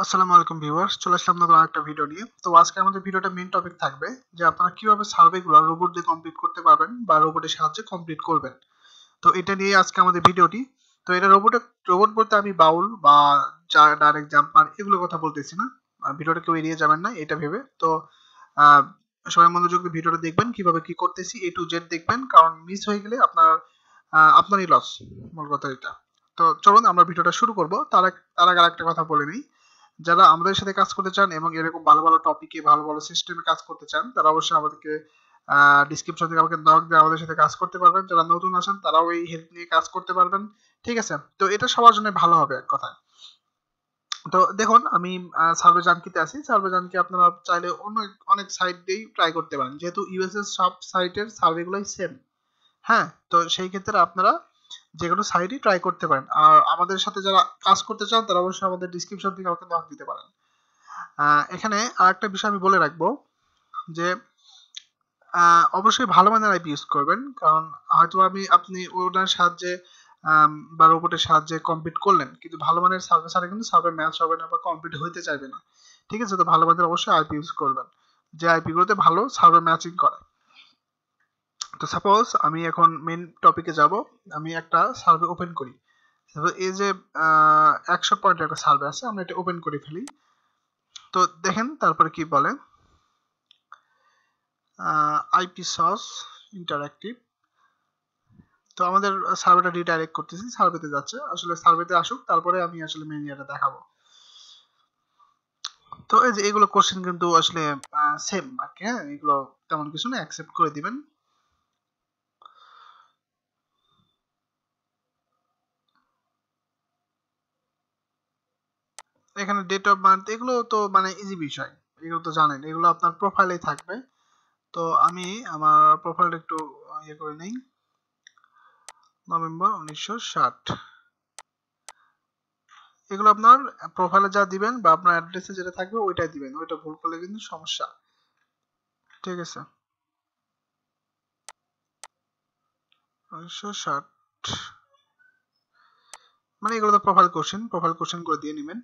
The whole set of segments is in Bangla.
আসসালামু আলাইকুম ভিউয়ার্স, চলে আসলাম নতুন একটা ভিডিও নিয়ে। তো আজকে আমাদের ভিডিওটা মেইন টপিক থাকবে যে আপনারা কিভাবে সার্ভেগুলো রোবট দিয়ে কমপ্লিট করতে পারবেন বা রোবটের সাহায্যে কমপ্লিট করবেন। তো এটা নিয়ে আজকে আমাদের ভিডিওটি। তো এটা রোবট বলতে আমি বাউল বা ডাইরেক্ট জাম্পার এগুলো কথা বলতেছি না। ভিডিওটা কেউ এড়িয়ে যাবেন না এটা ভেবে। তো আহ, সবাই মনোযোগ দিয়ে ভিডিওটা দেখবেন কিভাবে কি করতেছি A to Z দেখবেন, কারণ মিস হয়ে গেলে আপনারই লস, মূল কথা এটা। তো চলুন আমরা ভিডিওটা শুরু করব। তার আগে একটা কথা বলে নিই, যারা আমাদের সাথে কাজ করতে চান এবং এরকম ভালো ভালো টপিকে ভালো ভালো সিস্টেমে কাজ করতে চান তারা অবশ্যই আমাদেরকে ডিসক্রিপশন থেকে আমাকে নক দিয়ে আমাদের সাথে কাজ করতে পারবেন। যারা নতুন আছেন তারাও এই হেল্প নিয়ে কাজ করতে পারবেন, ঠিক আছে? তো এটা সবার জন্য ভালো হবে এক কথায়। তো দেখুন আমি সার্ভে জানকিতে আছি। সার্ভে জানকি আপনারা চাইলে অনেক অনেক সাইট দিয়েই ট্রাই করতে পারেন, যেহেতু ইউএস এর সব সাইটের সার্ভেগুলোই সেম। হ্যাঁ, তো সেই ক্ষেত্রে আপনারা যেকোনো সাইটই ট্রাই করতে পারেন। আর আমাদের সাথে যারা কাজ করতে চান তারা অবশ্যই আমাদের ডিসক্রিপশন থেকে আমাকে নক দিতে পারেন। এখানে আরেকটা বিষয় আমি বলে রাখবো যে অবশ্যই ভালো মানের আইপি ইউজ করবেন, কারণ হয়তো আপনি ওনার সাহায্যে বা রোবটের সাহায্যে কমপ্লিট করলেন, কিন্তু ভালো মানের সার্ভে ছাড়া কিন্তু সার্ভে ম্যাচ হবে না বা কমপ্লিট হইতে চাইবে না, ঠিক আছে? তো ভালো মানের অবশ্যই আইপি ইউজ করবেন, যে আইপি গুলোতে ভালো সার্ভে ম্যাচিং করে। তো সাপোজ আমি এখন মেন টপিকে যাব, আমি একটা সার্ভে ওপেন করি। এই যে 100 পয়েন্টের একটা সার্ভে আছে, আমরা এটা ওপেন করে ফেলি। তো দেখেন তারপরে কি বলে, আইপি সস ইন্টারঅ্যাক্টিভ। তো আমাদের সার্ভেটা রিডাইরেক্ট করতেছি, সার্ভেতে যাচ্ছে। আসলে সার্ভেতে আসুক, তারপরে আমি আসলে মেন ইয়েটা দেখাবো। তো এই যে এগুলো কোশ্চেন কিন্তু আসলে সেম আর কি। হ্যাঁ, এগুলো তেমন কিছু না, অ্যাকসেপ্ট করে দিবেন। এখানে ডেট অফ বার্থ এগুলো তো মানে ইজি বিষয়, এগুলো তো জানেন, এগুলো আপনার প্রোফাইলেই থাকবে। তো আমি আমার প্রোফাইলটা একটু ইয়ে করে নেই, নভেম্বর 1960। এগুলো আপনার প্রোফাইলে যা দিবেন বা আপনার অ্যাড্রেসে যেটা থাকবে ওইটাই দিবেন, ওইটা ভুল করলে কিন্তু সমস্যা, ঠিক আছে? 1960 মানে এগুলো তো প্রোফাইল কোশ্চেন করে দিয়ে নেবেন।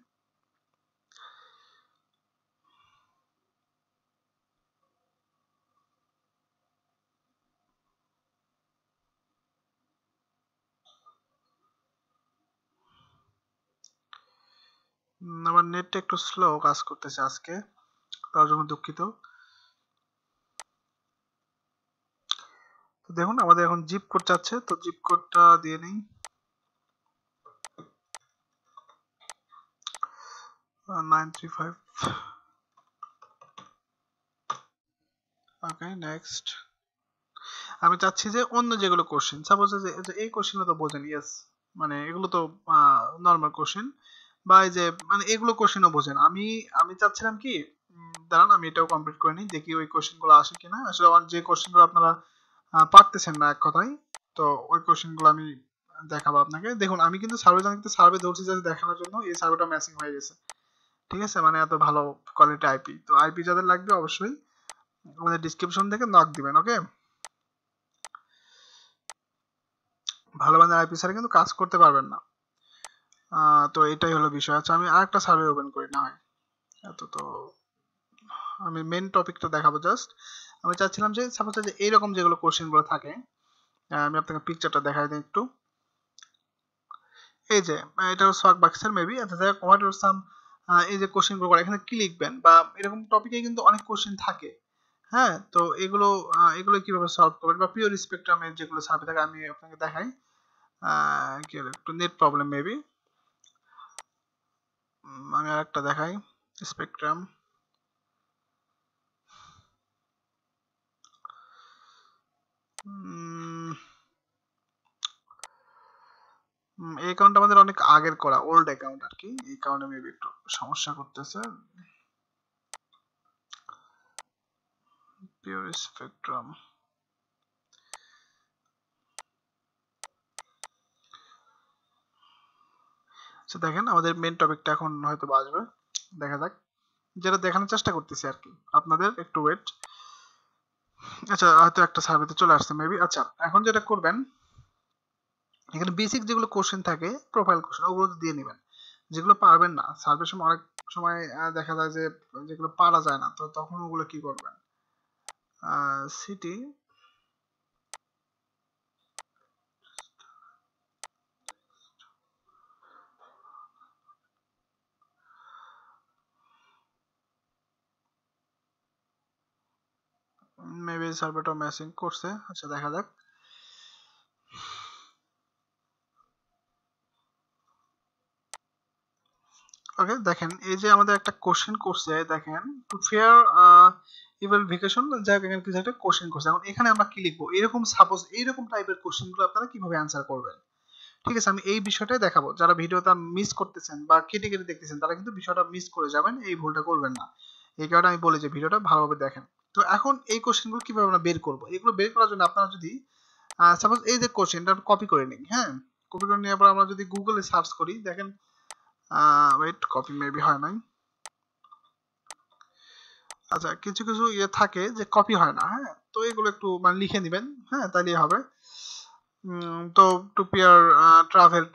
আমার নেটটা একটু স্লো কাজ করতেছে আজকে, তার জন্য দুঃখিত। তো দেখুন আমাদের এখন জিপ কোড চাচ্ছে, তো জিপ কোডটা দিয়ে নেই। 935। ওকে, নেক্সট। আমি চাচ্ছি যে অন্য যেগুলো কোশ্চেন, সাপোজ যে এই কোশ্চেনটা তো বোঝেন, ইয়েস, মানে এগুলো তো নর্মাল কোশ্চেন, বা এই যে মানে এগুলো কোশ্চেনও বোঝেন। আমি আমি চাচ্ছিলাম কি, দাঁড়ান আমি এটাও কমপ্লিট করে নিই, দেখি ওই কোশ্চেনগুলো আসে কিনা। আসলে যে কোশ্চেনগুলো আপনারা পারতেছেন না এক কথায়, তো ওই কোশ্চেনগুলো আমি দেখাবো আপনাকে। দেখুন আমি কিন্তু সার্ভে ধরছি জাস্ট দেখানোর জন্য, এই সার্ভেটা ম্যাচিং হয়ে গেছে, ঠিক আছে? মানে এত ভালো কোয়ালিটি আইপি। তো আইপি যাদের লাগবে অবশ্যই আমাদের ডিসক্রিপশন থেকে নক দিবেন, ওকে? ভালো মানের আইপি ছাড়া কিন্তু কাজ করতে পারবেন না। তো এটাই হলো বিষয়। আচ্ছা, আমি আরেকটা সার্ভে ওপেন করি না হয়, এত তো আমি মেন টপিকটা দেখাবো জাস্ট। আমি চাচ্ছিলাম যে সাপোজ যে এইরকম যেগুলো কোশ্চেনগুলো থাকে, আমি আপনাকে পিকচারটা দেখাই দিই একটু। এই যে এটা সোয়াক বাক্সের মেবি। আচ্ছা, হোয়াট আর সাম, এই যে কোশ্চেনগুলো করে এখানে কি লিখবেন বা এরকম টপিকে কিন্তু অনেক কোশ্চেন থাকে। হ্যাঁ, তো এগুলো কিভাবে সলভ করবেন বা পিওর স্পেকট্রামের যেগুলো সার্ভে থাকে আমি আপনাকে দেখাই। কি হলো, একটু নেট প্রবলেম মেবি। আমি আরেকটা দেখাই, স্পেকট্রাম। এই অ্যাকাউন্ট আমাদের অনেক আগের করা, ওল্ড অ্যাকাউন্ট আর কি, এই কারণে মেবি একটু সমস্যা করতেছে। Pure spectrum. আচ্ছা দেখেন আমাদের মেন টপিকটা এখন হয়তো আসবে, দেখা যাক। যেটা দেখানোর চেষ্টা করতেছি আর কি, আপনাদের একটু ওয়েট। আচ্ছা, হয়তো একটা সার্ভেতে চলে আসছে মেবি। আচ্ছা, এখন যেটা করবেন, এখানে বেসিক যেগুলো কোশ্চেন থাকে প্রোফাইল কোশ্চেন ওগুলো দিয়ে নেবেন। যেগুলো পারবেন না, সার্ভের সময় অনেক সময় দেখা যায় যে যেগুলো পারা যায় না, তো তখন ওগুলো কি করবেন, সিটি মেবি সার্ভারটা ম্যাচিং করছে, আচ্ছা দেখা যাক। ওকে, দেখেন এই যে আমাদের একটা কোশ্চেন করছে, দেখেন টু ফেয়ার ইভালুয়েশন, যাই এখানে কিছু একটা কোশ্চেন করছে। এখন এখানে আমরা কি লিখবো, এরকম সাপোজ এইরকম টাইপের কোশ্চেনগুলো আপনারা কিভাবে অ্যান্সার করবেন, ঠিক আছে? আমি এই বিষয়টাই দেখাবো। যারা ভিডিওটা মিস করতেছেন বা কেটে কেটে দেখতেছেন তারা কিন্তু বিষয়টা মিস করে যাবেন, এই ভুলটা করবেন না। এই কারণে আমি বলি যে ভিডিওটা ভালোভাবে দেখেন। তো এখন এই কোশ্চেনগুলো কিভাবে আমরা বের করব, এগুলো বের করার জন্য আপনারা যদি সাপোজ এই যে কোশ্চেনটা কপি করে নিই, হ্যাঁ, কপি করে নেওয়ার পর আমরা যদি গুগলে সার্চ করি, দেখেন ওয়েট, কপি মেবি হয় নাই। আচ্ছা, কিছু কিছু ইয়ে থাকে যে কপি হয় না, হ্যাঁ, তো এগুলো একটু মানে লিখে নেবেন, হ্যাঁ, তাহলেই হবে। তো টু পেয়ার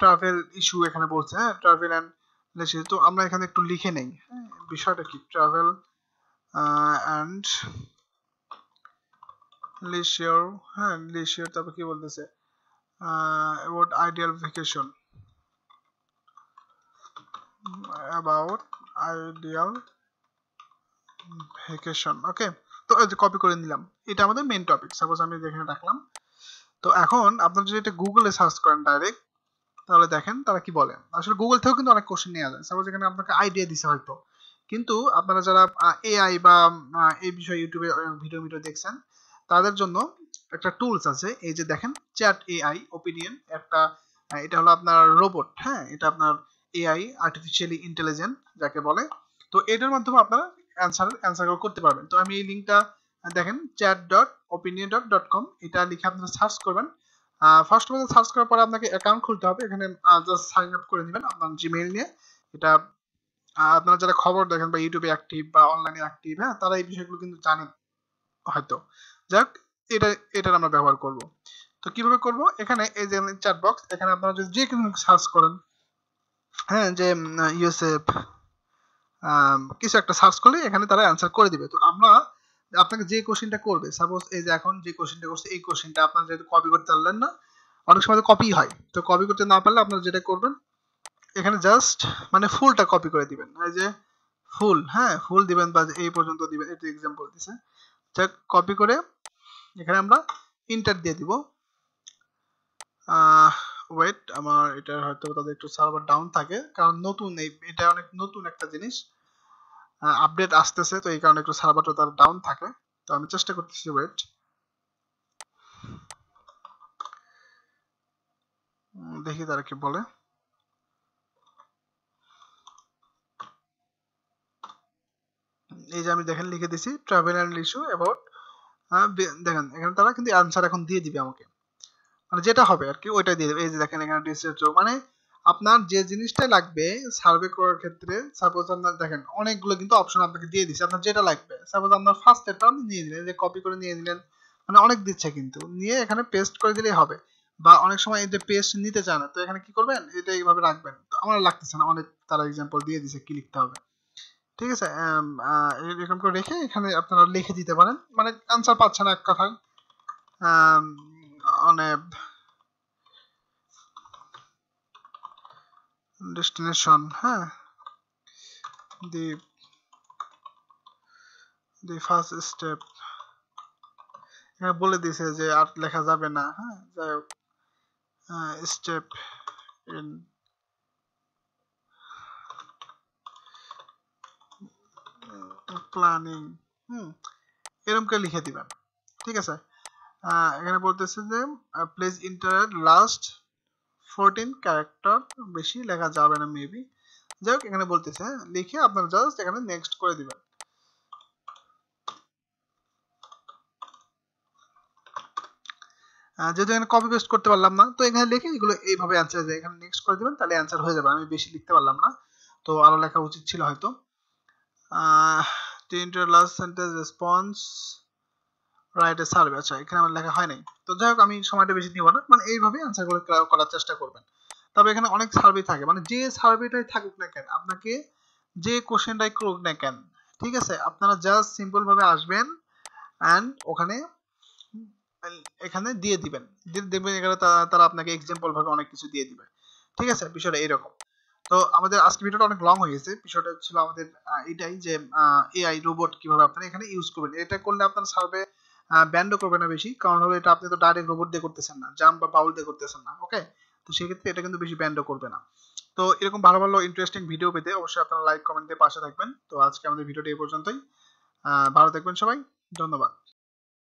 ট্রাভেল ইস্যু এখানে বলছে, হ্যাঁ, ট্রাভেল এন্ড লিশিয়ার, তো আমরা এখানে একটু লিখে নেই, হ্যাঁ, বিষয়টা কি, ট্রাভেল এন্ড লিশিয়ার, হ্যাঁ, লিশিয়ার, তারপর কি বলতেছে, about ideal vacation, about ideal vacation, okay. তো এই যে কপি করে নিলাম, এটা আমাদের মেইন টপিক, সাপোজ আমি এখানে রাখলাম। তো এখন আপনারা যদি এটা গুগলে সার্চ করেন ডাইরেক্ট, তাহলে দেখেন তারা কি বলে। আসলে গুগল থেকেও কিন্তু অনেক কোশ্চেন নেওয়া যায়, সাপোজ এখানে আপনাকে আইডিয়া দিছে হয়তো, কিন্তু আপনারা যারা এআই বা এই বিষয়ে ইউটিউবে ভিডিও দেখছেন, তাদের জন্য একটা টুলস আছে, এই যে দেখেন চ্যাট এআই ওপিনিয়ন একটা, এটা হলো আপনার রোবট, হ্যাঁ, এটা আপনার এআই, আর্টিফিশিয়ালি ইন্টেলিজেন্ট যাকে বলে। তো এটার মাধ্যমে আপনারা অ্যান্সার করতে পারবেন। তো আমি এই লিঙ্কটা দেখেন chat.opinion.com, এটা লিখে আপনারা সার্চ করবেন। ফার্স্ট অফ অল সার্চ করার পরে আপনাকে অ্যাকাউন্ট খুলতে হবে, এখানে জাস্ট সাইন আপ করে নেবেন আপনার জিমেইল নিয়ে। এটা আপনারা যারা খবর দেখেন বা ইউটিউবে অ্যাক্টিভ বা অনলাইনে অ্যাক্টিভ, হ্যাঁ, তারা এই বিষয়গুলো কিন্তু জানেন হয়তো। যাক, এটার আমরা ব্যবহার করব। তো কিভাবে করব, এখানে এই যে চ্যাট বক্স, এখানে আপনারা যদি যে কোনো সার্চ করেন, হ্যাঁ, যে ইউএসএফ কিছু একটা সার্চ করলে এখানে তারা অ্যান্সার করে দিবে। তো আমরা আপনাকে যে কোশ্চেনটা করবে, সাপোজ এই যে এখন যে কোশ্চেনটা করছে, এই কোশ্চেনটা আপনার যেহেতু কপি করতে পারলেন না, অনেক সময় তো কপি হয়, তো কপি করতে না পারলে আপনারা যেটা করবেন, এখানে জাস্ট মানে ফুলটা কপি করে দিবেন, এই যে ফুল, হ্যাঁ, ফুল দিবেন বা এই পর্যন্ত দিবেন, এটা एग्जांपल দিছে। যা কপি করে এখানে আমরা ইন্টার দিয়ে দিব। ওয়েট, আমার এটা হয়তো তাদের একটু সার্ভার ডাউন থাকে, কারণ নতুন এটা অনেক নতুন একটা জিনিস, আপডেট আসতেছে, তো এই কারণে একটু সার্ভারটা তার ডাউন থাকে। তো আমি চেষ্টা করতেছি, ওয়েট, দেখি তারা কি বলে। এই যে আমি দেখেন লিখে দিছি ট্রাভেল এন্ড ইস্যু অ্যাবাউট, দেখেন এখানে তারা কিন্তু অ্যানসার এখন দিয়ে দিবে আমাকে, মানে যেটা হবে আর কি ওইটাই দিয়ে দেবে। এই যে দেখেন এখানে রিসার্চ, মানে আপনার যে জিনিসটা লাগবে সার্ভে করার ক্ষেত্রে, সাপোজ আপনার দেখেন অনেকগুলো কিন্তু অপশন আপনাকে দিয়ে দিচ্ছে, আপনার যেটা লাগবে, সাপোজ আপনার ফার্স্ট এটা আপনি নিয়ে নিলেন, যে কপি করে নিয়ে নিলেন, মানে অনেক দিচ্ছে কিন্তু, নিয়ে এখানে পেস্ট করে দিলেই হবে। বা অনেক সময় এই যে পেস্ট নিতে চায় না, তো এখানে কি করবেন, এটা এইভাবে রাখবেন। তো আমার লাগতেছে না, অনেক তারা एग्जांपल দিয়ে দিছে কি লিখতে হবে, ঠিক আছে? এরকম করে রেখে এখানে আপনারা লিখে দিতে পারেন, মানে আনসার পাচ্ছেন এক কথায়, মানে ডেস্টিনেশন, হ্যাঁ, দি দি ফার্স্ট স্টেপ, এখানে বলে দিয়েছে যে আর লেখা যাবে না, হ্যাঁ, যাই হোক, স্টেপ ইন প্ল্যানিং, এরকম করে লিখে দিবেন, ঠিক আছে? এখানে বলতেছে যে প্লিজ ইন্টার লাস্ট 14 ক্যারেক্টার, বেশি লেখা যাবে না মেবি, যাই হোক, এখানে বলতেছে লিখে আপনার জাস্ট এখানে নেক্সট করে দিবেন। যেহেতু এখানে কপি পেস্ট করতে পারলাম না, তো এখানে লিখে এগুলো এইভাবে অ্যান্সার যায়, এখানে নেক্সট করে দিবেন, তাহলে অ্যান্সার হয়ে যাবে। আমি বেশি লিখতে পারলাম না, তো আরো লেখা উচিত ছিল হয়তো। to enter last sentence response write a survey, আচ্ছা এখানে আমার লেখা হয় নাই, তো যাই হোক আমি সময়টা বেশি নিব না, মানে এইভাবে অ্যান্সার করে করার চেষ্টা করবেন। তবে এখানে অনেক সার্ভে থাকে, মানে যে সার্ভেটাই থাকুক না কেন, আপনাকে যে কোশ্চেনটাই করুক না কেন, ঠিক আছে, আপনারা জাস্ট সিম্পল ভাবে আসবেন অ্যান্ড ওখানে এখানে দিয়ে দিবেন, দেখবেন এখানে তারা আপনাকে এক্সাম্পল ভাবে অনেক কিছু দিয়ে দিবে, ঠিক আছে, বিষয়টা এরকম। তো আমাদের আজকে ভিডিওটা অনেক লং হয়ে গেছে, বিষয়টা ছিল আমাদের এটাই যে এআই রোবট কিভাবে আপনারা এখানে ইউজ করবেন। এটা করলে আপনার সার্ভে ব্যান্ডও করবে না বেশি, কারণ হলো এটা আপনি তো ডাইরেক্ট রোবট দিয়ে করতেছেন না, জাম্প বা বাউল দিয়ে করতেছেন না, ওকে। তো সেক্ষেত্রে এটা কিন্তু বেশি ব্যান্ডও করবে না। তো এরকম ভালো ভালো ইন্টারেস্টিং ভিডিও পেতে অবশ্যই আপনারা লাইক কমেন্ট দিয়ে পাশে থাকবেন। তো আজকে আমাদের ভিডিওটি এই পর্যন্তই। ভালো থাকবেন সবাই, ধন্যবাদ।